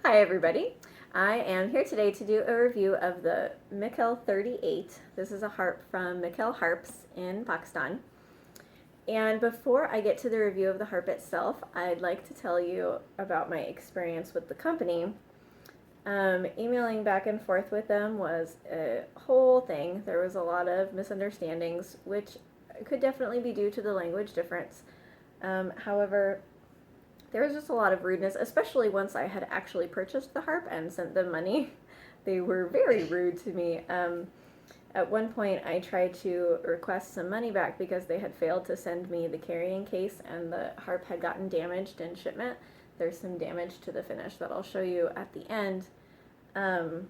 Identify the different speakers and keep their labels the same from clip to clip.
Speaker 1: Hi everybody, I am here today to do a review of the Mikel 38. This is a harp from Mikel Harps in Pakistan. And before I get to the review of the harp itself, I'd like to tell you about my experience with the company. Emailing back and forth with them was a whole thing. There was a lot of misunderstandings, which could definitely be due to the language difference. However, there was just a lot of rudeness, especially once I had actually purchased the harp and sent them money. They were very rude to me. At one point, I tried to request some money back because they had failed to send me the carrying case and the harp had gotten damaged in shipment. There's some damage to the finish that I'll show you at the end. And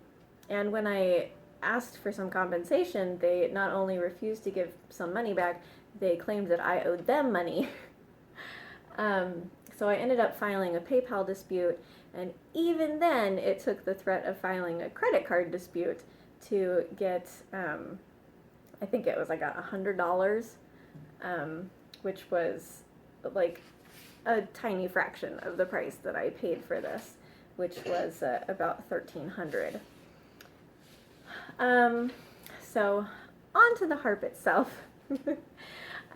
Speaker 1: when I asked for some compensation, they not only refused to give some money back, they claimed that I owed them money. So I ended up filing a PayPal dispute, and even then it took the threat of filing a credit card dispute to get, I think it was, I got $100, which was like a tiny fraction of the price that I paid for this, which was about $1,300. So on to the harp itself.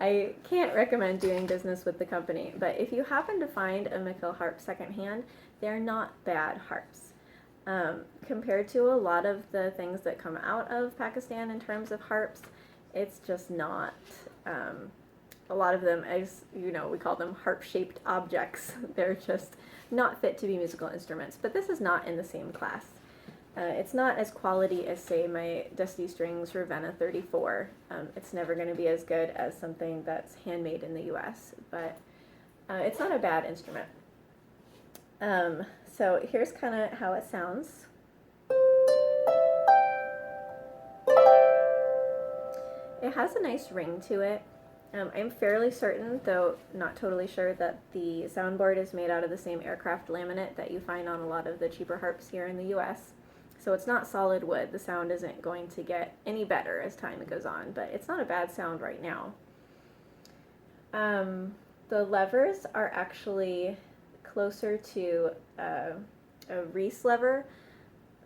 Speaker 1: I can't recommend doing business with the company, but if you happen to find a Mikel harp secondhand, they're not bad harps. Compared to a lot of the things that come out of Pakistan in terms of harps, it's just not. A lot of them, as you know, we call them harp-shaped objects. They're just not fit to be musical instruments, but this is not in the same class. It's not as quality as, say, my Dusty Strings Ravenna 34. It's never going to be as good as something that's handmade in the US, but it's not a bad instrument. So here's kind of how it sounds. It has a nice ring to it. I'm fairly certain, though not totally sure, that the soundboard is made out of the same aircraft laminate that you find on a lot of the cheaper harps here in the US. So it's not solid wood. The sound isn't going to get any better as time goes on, but it's not a bad sound right now. The levers are actually closer to a Reese lever,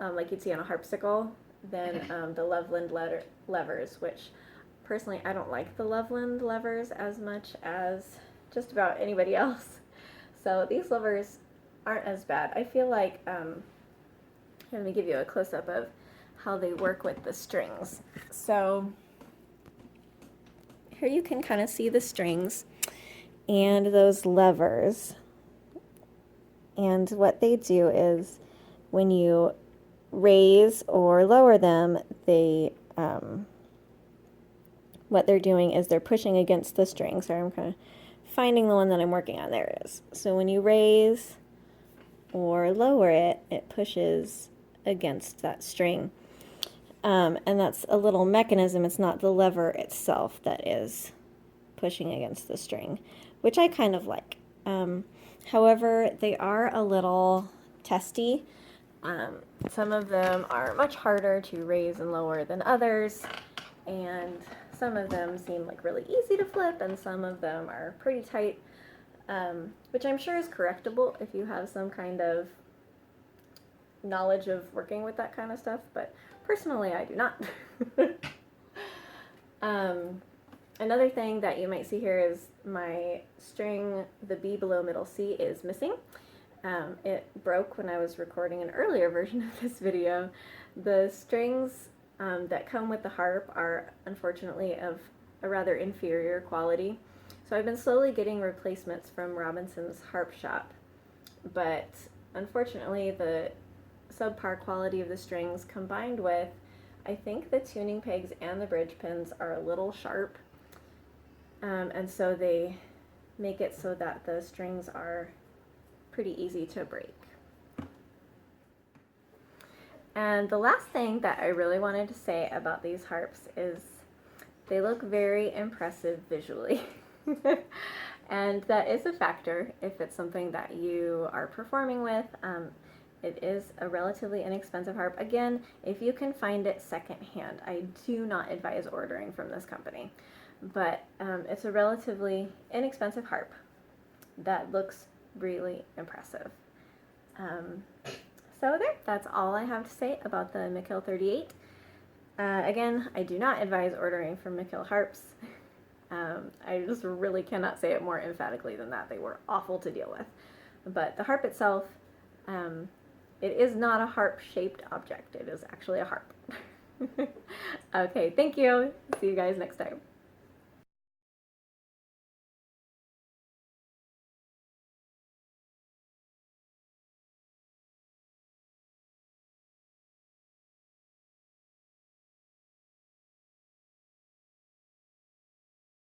Speaker 1: like you'd see on a harpsichord, than the Loveland levers, which personally I don't like the Loveland levers as much as just about anybody else. So these levers aren't as bad. I feel like let me give you a close-up of how they work with the strings. So here you can kind of see the strings and those levers. And what they do is when you raise or lower them, what they're doing is they're pushing against the string. Sorry, I'm kind of finding the one that I'm working on. There it is. So when you raise or lower it, it pushes against that string. And that's a little mechanism. It's not the lever itself that is pushing against the string, which I kind of like. However, they are a little testy. Some of them are much harder to raise and lower than others, and some of them seem like really easy to flip, and some of them are pretty tight, which I'm sure is correctable if you have some kind of knowledge of working with that kind of stuff, but personally I do not. Another thing that you might see here is my string, the B below middle C, is missing. It broke when I was recording an earlier version of this video. The strings that come with the harp are unfortunately of a rather inferior quality, so I've been slowly getting replacements from Robinson's Harp Shop, but unfortunately the subpar quality of the strings combined with, I think, the tuning pegs and the bridge pins are a little sharp, and so they make it so that the strings are pretty easy to break. And the last thing that I really wanted to say about these harps is they look very impressive visually. And that is a factor if it's something that you are performing with. It is a relatively inexpensive harp. Again, if you can find it secondhand, I do not advise ordering from this company. But it's a relatively inexpensive harp that looks really impressive. So there, that's all I have to say about the Mikel 38. Again, I do not advise ordering from Mikel harps. I just really cannot say it more emphatically than that. They were awful to deal with. But the harp itself, it is not a harp-shaped object. It is actually a harp. Okay, thank you. See you guys next time.